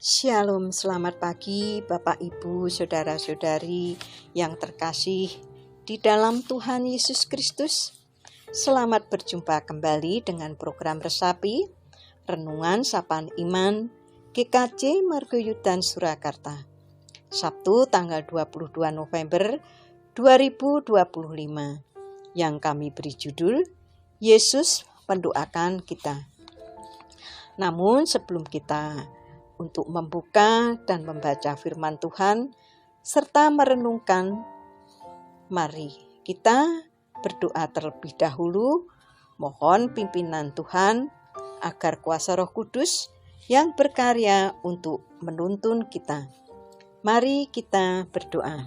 Shalom, selamat pagi Bapak Ibu, Saudara-saudari yang terkasih di dalam Tuhan Yesus Kristus. Selamat berjumpa kembali dengan program Resapi, Renungan Sapaan Iman, GKJ Margoyudan Surakarta. Sabtu tanggal 22 November 2025, yang kami beri judul, Yesus mendoakan kita. Namun sebelum kita untuk membuka dan membaca firman Tuhan, serta merenungkan, mari kita berdoa terlebih dahulu, mohon pimpinan Tuhan agar kuasa Roh Kudus yang berkarya untuk menuntun kita. Mari kita berdoa.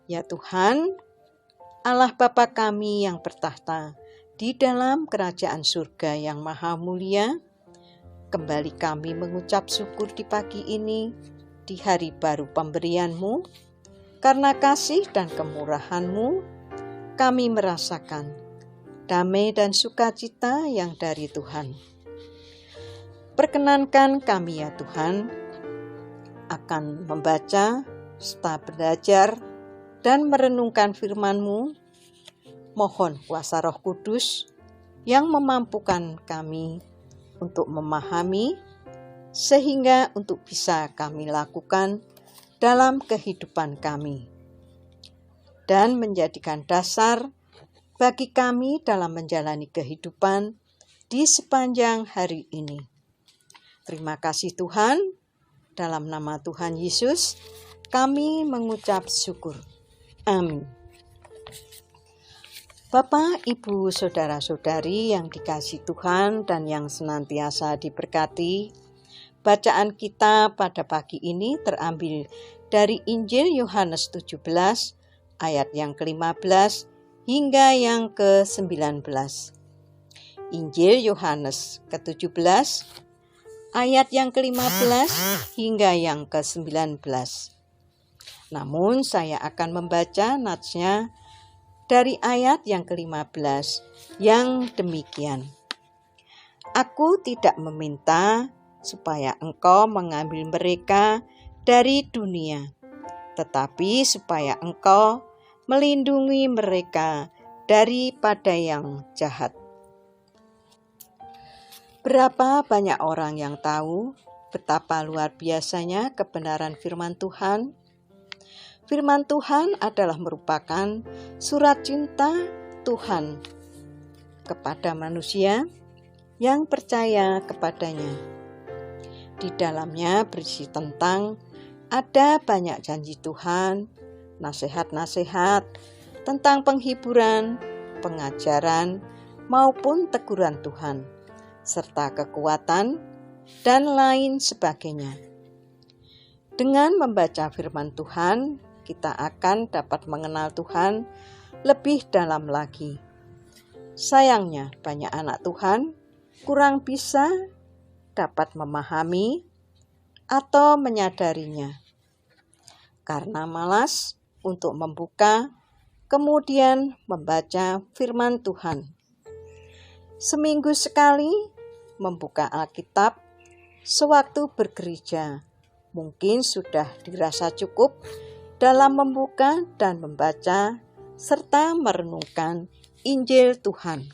Ya Tuhan, Allah Bapa kami yang bertahta di dalam kerajaan surga yang maha mulia, kembali kami mengucap syukur di pagi ini, di hari baru pemberian-Mu. Karena kasih dan kemurahan-Mu, kami merasakan damai dan sukacita yang dari Tuhan. Perkenankan kami ya Tuhan, akan membaca, serta belajar, dan merenungkan firman-Mu. Mohon kuasa Roh Kudus yang memampukan kami untuk memahami, sehingga untuk bisa kami lakukan dalam kehidupan kami, dan menjadikan dasar bagi kami dalam menjalani kehidupan di sepanjang hari ini. Terima kasih Tuhan, dalam nama Tuhan Yesus kami mengucap syukur. Amin. Bapak, Ibu, Saudara-saudari yang dikasihi Tuhan dan yang senantiasa diberkati, bacaan kita pada pagi ini terambil dari Injil Yohanes 17 ayat yang ke-15 hingga yang ke-19. Injil Yohanes ke-17 ayat yang ke-15 hingga yang ke-19. Namun saya akan membaca natsnya dari ayat yang ke-15 yang demikian. Aku tidak meminta supaya Engkau mengambil mereka dari dunia, tetapi supaya Engkau melindungi mereka daripada yang jahat. Berapa banyak orang yang tahu betapa luar biasanya kebenaran firman Tuhan? Firman Tuhan adalah merupakan surat cinta Tuhan kepada manusia yang percaya kepadanya. Di dalamnya berisi tentang ada banyak janji Tuhan, nasihat-nasihat tentang penghiburan, pengajaran, maupun teguran Tuhan, serta kekuatan dan lain sebagainya. Dengan membaca firman Tuhan, kita akan dapat mengenal Tuhan lebih dalam lagi. Sayangnya, banyak anak Tuhan kurang bisa dapat memahami atau menyadarinya karena malas untuk membuka, kemudian membaca firman Tuhan. Seminggu sekali membuka Alkitab sewaktu bergereja mungkin sudah dirasa cukup dalam membuka dan membaca serta merenungkan Injil Tuhan.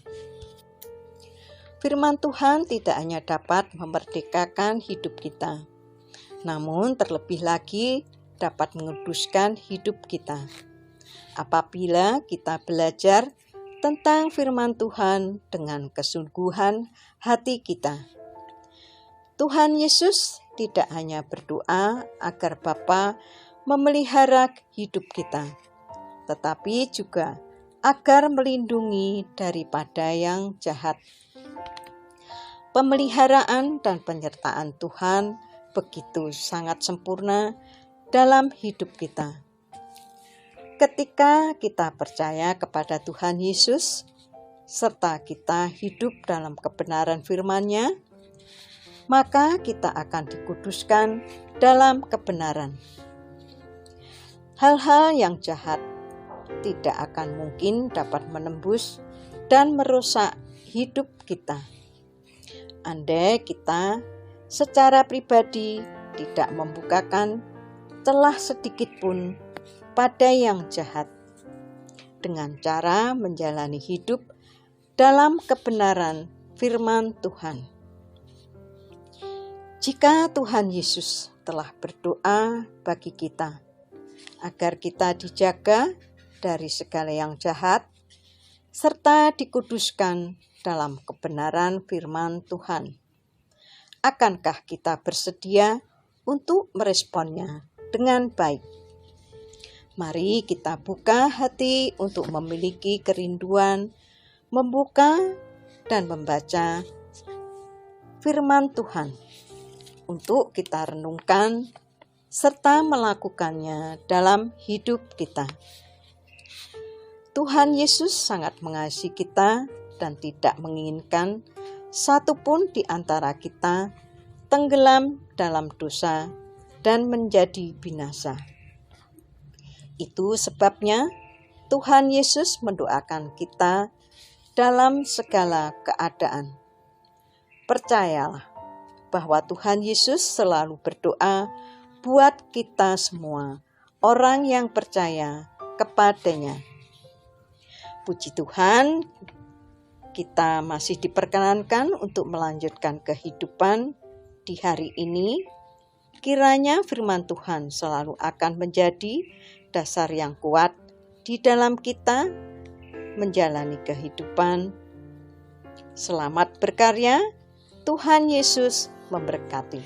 Firman Tuhan tidak hanya dapat memerdekakan hidup kita, namun terlebih lagi dapat menguduskan hidup kita. Apabila kita belajar tentang firman Tuhan dengan kesungguhan hati kita. Tuhan Yesus tidak hanya berdoa agar Bapa memelihara hidup kita, tetapi juga agar melindungi daripada yang jahat. Pemeliharaan dan penyertaan Tuhan begitu sangat sempurna dalam hidup kita. Ketika kita percaya kepada Tuhan Yesus, serta kita hidup dalam kebenaran firman-Nya, maka kita akan dikuduskan dalam kebenaran. Hal-hal yang jahat tidak akan mungkin dapat menembus dan merusak hidup kita. Andai kita secara pribadi tidak membukakan celah sedikit pun pada yang jahat, dengan cara menjalani hidup dalam kebenaran firman Tuhan. Jika Tuhan Yesus telah berdoa bagi kita, agar kita dijaga dari segala yang jahat, serta dikuduskan dalam kebenaran firman Tuhan, akankah kita bersedia untuk meresponnya dengan baik? Mari kita buka hati untuk memiliki kerinduan, membuka dan membaca firman Tuhan, untuk kita renungkan serta melakukannya dalam hidup kita. Tuhan Yesus sangat mengasihi kita dan tidak menginginkan satupun di antara kita tenggelam dalam dosa dan menjadi binasa. Itu sebabnya Tuhan Yesus mendoakan kita dalam segala keadaan. Percayalah bahwa Tuhan Yesus selalu berdoa buat kita semua, orang yang percaya kepadanya. Puji Tuhan, kita masih diperkenankan untuk melanjutkan kehidupan di hari ini. Kiranya firman Tuhan selalu akan menjadi dasar yang kuat di dalam kita menjalani kehidupan. Selamat berkarya, Tuhan Yesus memberkati.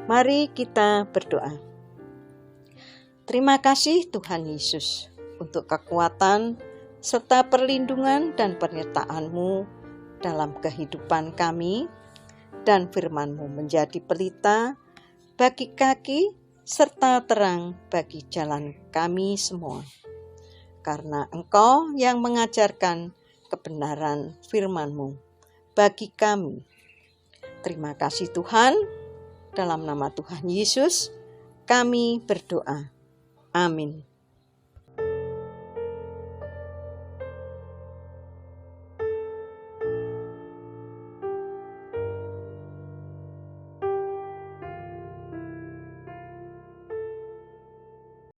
Mari kita berdoa. Terima kasih Tuhan Yesus untuk kekuatan serta perlindungan dan penyertaan-Mu dalam kehidupan kami, dan firman-Mu menjadi pelita bagi kaki serta terang bagi jalan kami semua. Karena Engkau yang mengajarkan kebenaran firman-Mu bagi kami. Terima kasih Tuhan, dalam nama Tuhan Yesus kami berdoa. Amin.